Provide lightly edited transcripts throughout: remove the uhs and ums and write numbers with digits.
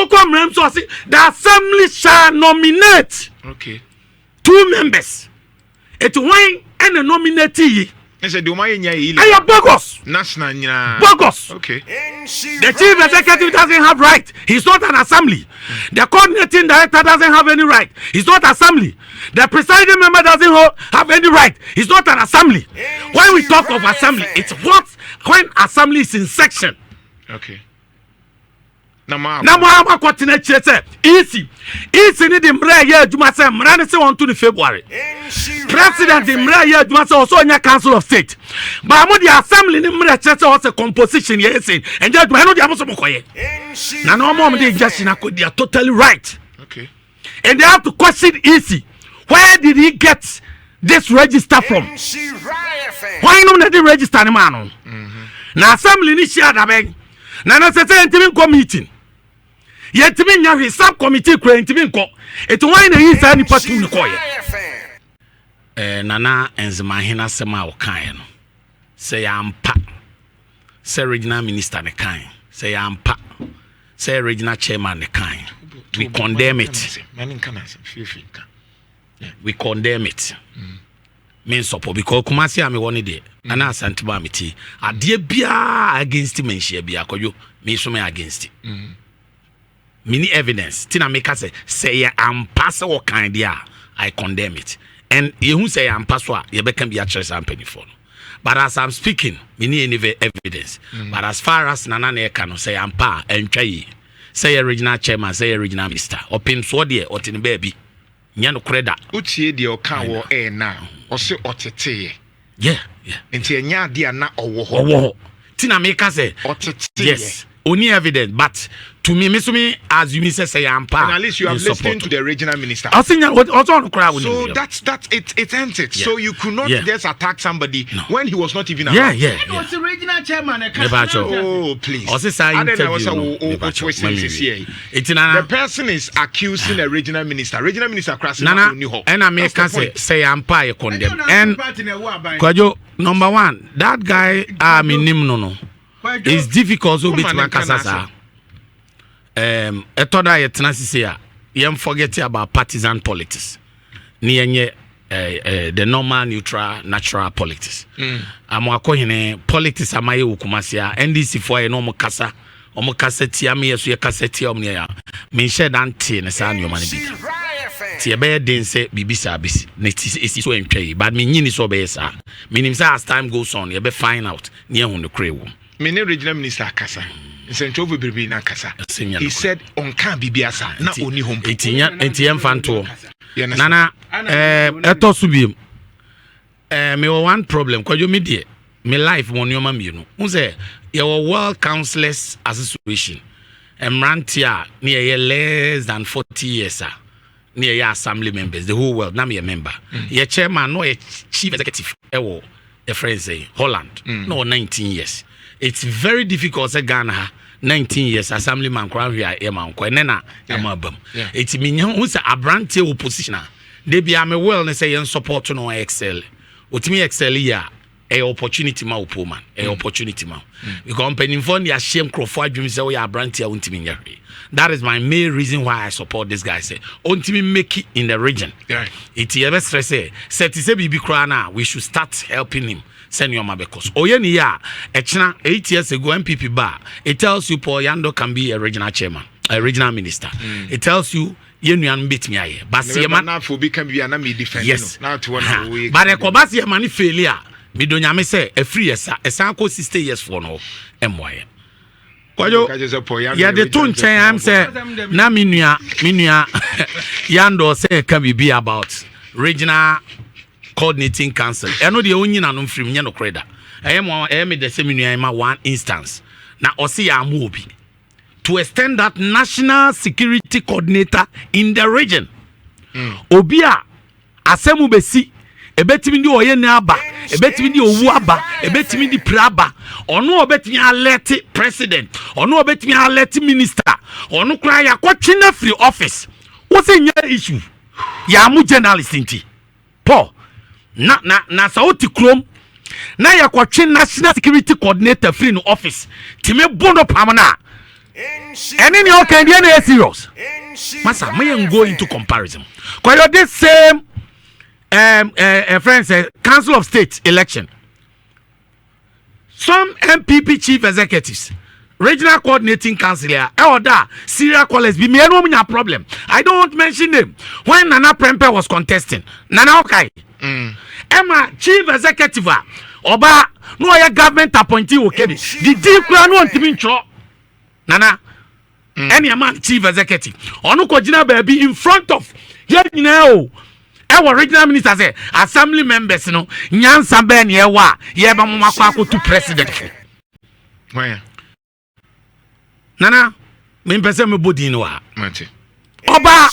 the assembly shall nominate 2 members. It's wine and a nominatee. I said, bogus. Bogus. Okay. The chief executive doesn't have right. He's not an assembly. The coordinating director doesn't have any right. He's not assembly. The presiding member doesn't have any right. He's not an assembly. When we talk of assembly, it's when assembly is in section. Okay. Nama continue chese easy ni the mra ya adwuma say mra ne say on to February president the mra ya adwuma say also nya council of state but mo the assembly ni mra chese also composition ye say and adwuma no dey amoso mokoye na no mo dey just na they are totally right. Okay. And they have to question easy, where did he get this register from? Why no dey register ni man na assembly ni share da ben na say intimi meeting yetimi nya hwe sub committee kura intimi nko eto wan na yi sa ni patu ni koye nana enzima hina sema o kan no say ampa say regional minister ne kan say ampa say regional chairman ne kan we condemn it. We condemn it. Men support because Kumasi ame woni de ana Ashanti ba meti ade bia against men share bia koyo me so me against it. Mini evidence tina make say am pass or kind dia I condemn it. And you say am pass wa you can be a church company for. But as I'm speaking, we need any evidence. But as far as Nana ne can say am pa and try say a regional chairman, say a regional minister, or pin so dear or tin baby. Nyano kreda. Utie de o kan wo now. Or say otete. Yeah. Nti enya dia na owo. Tina make say otete. Yes. Only evidence, but to me, as you say, I'm part. At least you have listened to the regional minister. I think so that's it ends it. Yeah. So you could not just attack somebody when he was not even around. Yeah. Was the regional chairman? Oh, please. The person is accusing a regional minister. Regional minister crashing on you. And I make say I'm part condemn. And number one, that guy no. It's difficult to beat Mankasasa. Etoda yetenasisia yem forget about partisan politics. Niyenye the normal neutral natural politics. Amwako hine politics amaye ukumasia NDC for ye no mukasa omukasa tia me yeso ye kasa tia omne ya. Me share dante ne sa nyoma ne bi. Ti e be den se bibisa bisi ne isi so entwe but me nyini so be sa. Meaning say as time goes on ye be find out ne hu no krewo. Many regional minister Kasa. He said on can be biasa na only home. Etienne Fanto. Nana eto subim. Me one problem kwa yo me life won your mam you know. Unse your World Councillors Association. Emrantia near less than 40 years near your assembly members the whole world na me a member. Your chairman no a chief executive a friend say Holland no 19 years. It's very difficult to Ghana 19 years assemblyman kwa hia e man kwa nena amabam it minya hu say abrante opposition they be am well ne say yen support no excel otimi excel ya a opportunity ma Opooman a opportunity ma because company for the shame crofo adwum say we abrante a untimi nya. That is my main reason why I support this guy say untimi make it in the region. It ever stress say say bibi kra na we should start helping him. Send your mabekos. Oyeni ya, 8 years ago, MPP bar. It tells you Paul Yando can be a regional chairman, a regional minister. It tells you Yenuan beat me aye. Basi man for become be an army defender. Yes. Now to one way. But a Kobasi mani failure. Me donya me say a free yes, a sanko 60 years for no MY. Yeah, the tone change say na minua Yando say can be about regional coordinating council. I know the only no from no creda. I am the seminar one instance. Now osi ya mobi to extend that national security coordinator in the region. Obia asemu besi ebetimi ndi oye na aba ebetimi ndi owu aba ebetimi ndi praba onu obetimi alert president onu obetimi alert minister onu kra ya kwatwe free office wo say nya issue ya mu journalist nti Paul na sauti krom na ya kwatwe national security coordinator free no office time bono pamana And then you can be serious. Massa, may go into comparison. Because this same friends, Council of State election. Some MPP chief executives, regional coordinating councillor, that serial callers be me no problem. I don't want to mention them. When Nana Prempe was contesting, Nana Okay, Emma chief executive, Oba no ya government appointee okay. The deep plan want to be Nana, any man chief executive, Onu Kojina baby in front of you know. Our regional minister say assembly members no nyansa be ne ewa ye ba mo makwa to president. Where? Nana, me pese me body no ha. Mate. Oba.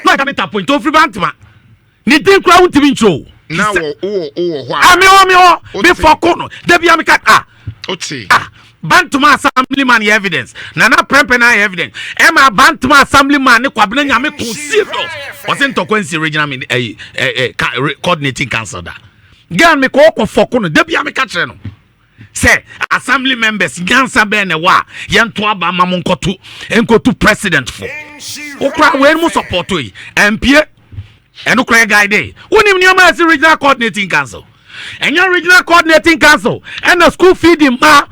No ka meta point ofri bantma. Ni tin kura untimi ncho. Na wo hwa. Ami be for kono. Da bia me ka Oti. Bantuma assemblyman evidence. Nana Prempe na evidence. Emma Bantuma assemblyman ne kwabena nyame conceived. Wasn't to Quincy regional coordinating council da. Gan me ko foko no. Da bia me ka kire no. Say assembly members nyansa be ne wa yento aba mamonkotu enkotu president for. Okra we mu support yi. MP eno kra guy dey. Wonim ni ma regional coordinating council. Enya regional coordinating council and the school feeding ma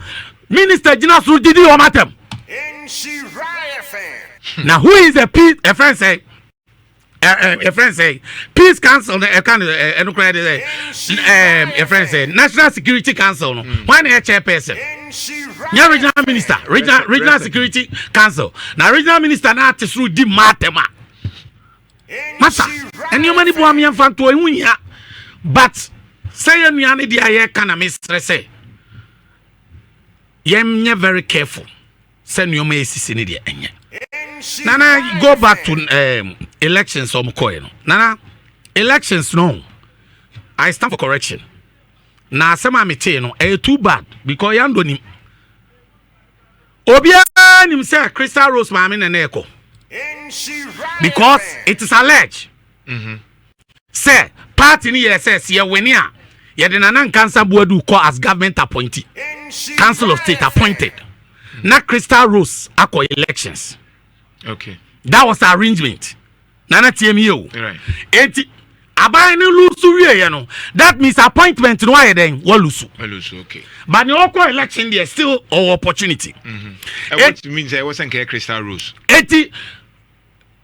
Minister Gina Sudidi Omatem. Now who is a peace? A friend say peace council. A friend say National Security Council. One chairperson. Now regional minister, regional security council. Now regional minister na to through di matema. Masa, and you money boami and fan to a but say you any di aye kana mistress say. You're very careful. Send your message in the Nana, go back to elections or Mukoy. Nana, elections no. I stand for correction. Na sema mite no too bad because you don't Obia nim say Crystal Rose mami na neko. Because it is alleged. Say party ni yes ye wenia. Ye de Nana Nkansa Buadu call as government appointee. Council of State appointed. Na Crystal Rose ako elections. Okay. That was the arrangement. Nana TMU. Right. Enti abai ni lusu wie no. That means appointment no aye den wo lusu. Okay. But the oko election there still an opportunity. What means I wasn't Crystal Rose. Enti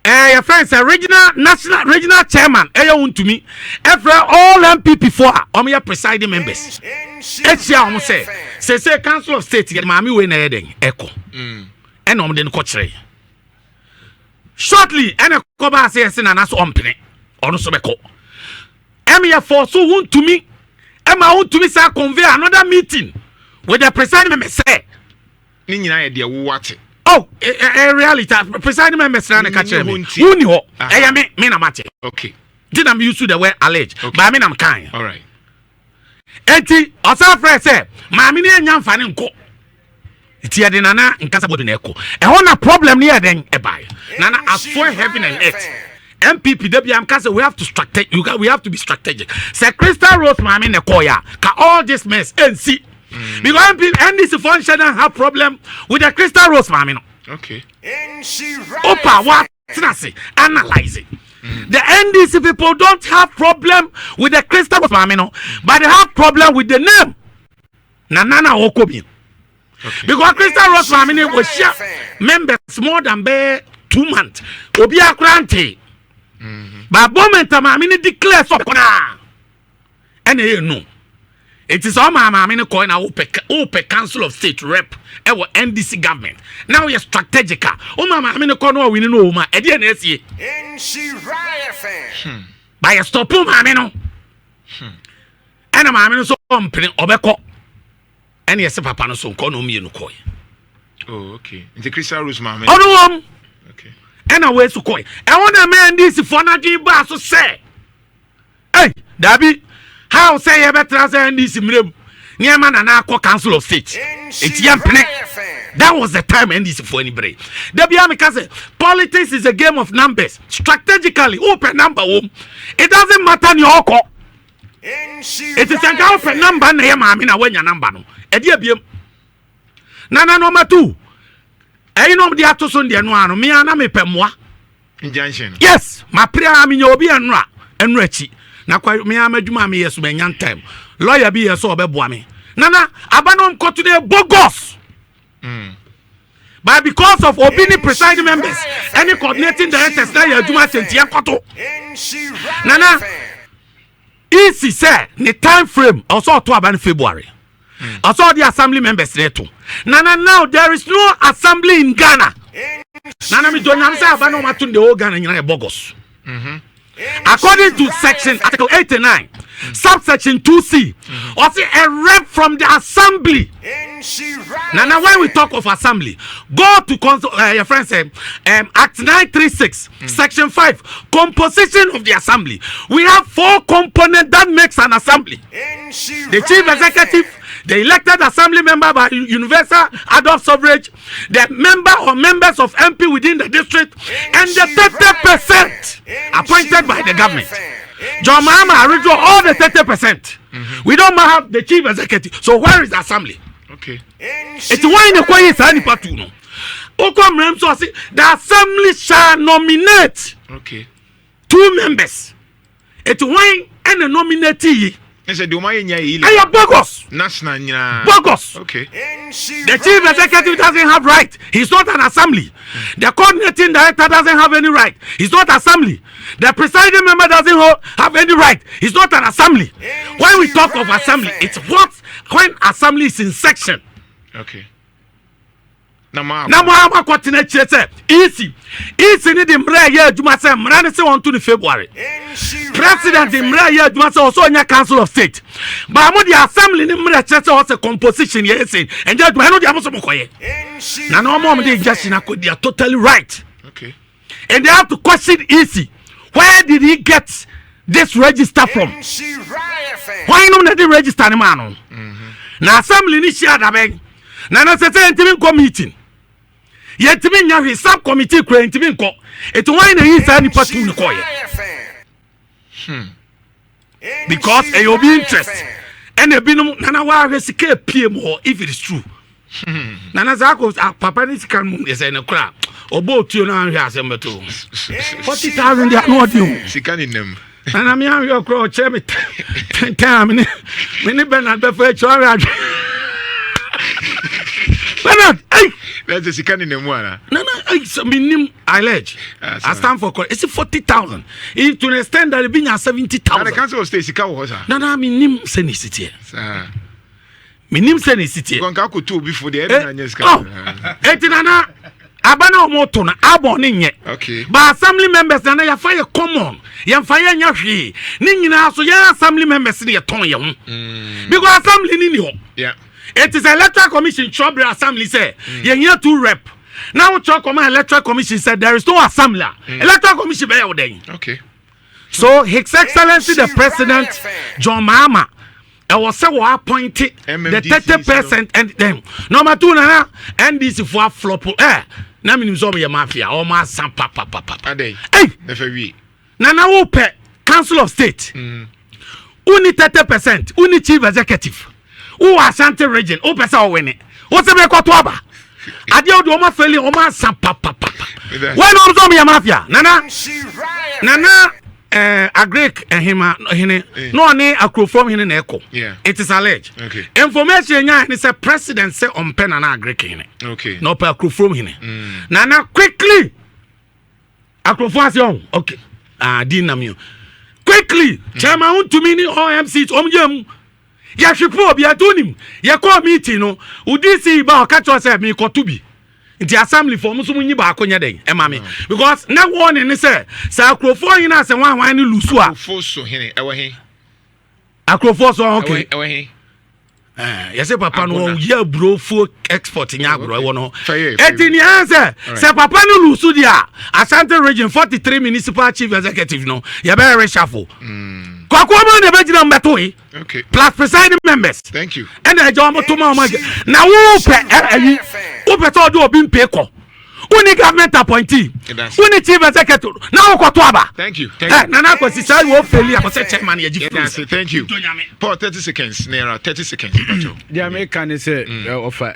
your friends regional chairman to me every all MPP for your presiding members say Council of State get mami we na eden echo and den ko kire shortly and ko ba say na na so ompene ono so beko emia for so want to me say convey another meeting with the presiding members say ni nyina ye de wo wate. Oh, a reality. Presiding members na catch me. Uni ho. Me na mate. Okay. Did I'm used to the word alleged. Okay. But I mean I'm kind. All right. Enti, osa friend say, ma me ne nyam fa ne nko. Iti ade nana nkasa bodo na eko. E ho na problem ne eden e bai. Nana as for heaven and earth. MPP debi am kase we have to be strategic. Say Crystal Rose ma me ne ko ya. Ka all this mess NC because NDC function have problem with the Crystal Rose mami no. Okay. Opa what analyzing. The NDC people don't have problem with the Crystal Rose mami no, but they have problem with the name. Nana Okobi. Okay. Because Crystal Rose mami was share members more than 2 months. Obi akrante. But moment mami declare so kona. And you know. It is all my mammy coin now open Council of State rep our NDC government. Now you're strategic. Oh my mammy corner we know my NDC. By a stop mammy no. And a mammy so obeko. And yes papa no so kono me no koi. Oh okay. The Crystal Rose mammy. Oh no. Okay. And a way to koi. I want a man this for not give back so say. Hey, Dabi. How say you better say NDC mrem? Niama na na Council of State. That was the time NDC for anybody. Say politics is a game of numbers. Strategically, open number home. It doesn't matter your oko. It is a open number na yema amina when your number no. Nana number 2. you know the atoson de no ano me ana me pemwa injunction yes my prayer me obi enra enrachi na kwa me amadwuma me yeso me nyan time lawyer bi yeso obeboa me nana abanom koto de bogus but because of obini presiding members any coordinating directors na yadwuma tentia koto nana easy say the time frame also to about February also the assembly members there too nana now there is no assembly in Ghana nana me don't say abanom atun the whole Ghana nyina bogus according to section article 89 subsection 2C or see a rep from the assembly now when we talk of assembly go to your friend say act 936 section 5 composition of the assembly we have 4 components that makes an assembly the chief executive, the elected assembly member by universal adult suffrage, the member or members of MP within the district, and the 30% appointed by the government. John Mahama withdraw all the 30%. We don't have the chief executive. So where is the assembly? Okay. It's why in the quiet side part two. The assembly shall nominate 2 members. It's why and the nominatee. I said, do my bogus. Bogus. Okay. The chief executive doesn't have right. He's not an assembly. The coordinating director doesn't have any right. He's not assembly. The presiding member doesn't have any right. He's not an assembly. When we talk of assembly, it's what when assembly is in section. Okay. Nama continue chese easy ni the mra ya adwuma se mra ne se on to February president the mra ya adwuma se also nya council of state ba mo the assembly ni mra chese o se composition ye say and that no dey amoso mokoye na no mo dey just na they are totally right. Okay. And they have to question easy where did he get this register from? Why no na the register ni man na assembly ni share da ben na say intimi meeting yetimi nya hwe sub committee kura intimi nko eto wan na yin sa ni patu ni koye because e obi interest and e binum nana wa hwe sika piem ho if it is true nana za ko papa ni sika mu e say na kura obo otuo na hwe asembeto 40,000 dia no odi sika ni nem nana mi an yo kura o che me time ni Bernard be fa chore adwe Bernard, hey! That's the scan in the morning. No, it's a minimum allege. I stand for it's 40,000. If to understand that it being 70,000. The council state sika was. No, minimum senicity. Minimum senicity. You can go to before the end. Etinana abana omoto na abon nye. Okay. But assembly members na ya fire common. Ya fire nya hwe. Ni nyina so ya assembly members ni ya ton ye ho. Because assembly ni ho. Yeah. It is electoral commission. Chobra assembly say you hear 2 rep. Now talk about electoral commission said there is no assembly. Electoral commission be out there. Okay. So His Excellency the President John Mahama was say we appointed the 30% and them. Number 2 na NDC for flop. Na minim so be mafia or ma san papa. Hey. FW. Na wo pe Council of State. Uni 30%. Uni chief executive. Who Ashanti region? Who person will win it? What's the record to Aba? I deal with Oma Feli, Oma Sam Papa. When on Zomia Mafia? Nana, a Greek and him, no name a crew from him in Echo. Yeah. It is alleged. Okay. Information, is a president say on pen and a Greek in it. Okay. No per crew from him. Nana, quickly. A crew from okay. Dinamio. Quickly, Chairman to mini OMC, Omjum. Ya shipo bi atonim ya call meeting no udisi ba ka cho say me kotubi nti assembly for muso munyi ba akonya den e ma me because na warning ni say akrofo yin na say wan ni lusu a akrofo so hene ewe he akrofo so okay ewe he ya say papa no ya brofo export nya agro e no eti ni answer say papa no lusu dia Ashanti region 43 municipal chief executive no ya be reshuffle Kwakoma de bejina mbeto yi. Okay. Plus presiding members. Thank you. And the job to ma na wo pe wo pe to do obi mpe ko. Uni government appointee. Uni chief executive. Na wo kwato aba. Thank you. Na na kwasi sai wo feli akose chairman ye gifu. Thank you. Paul 30 seconds. Nhyira 30 seconds. The American is offer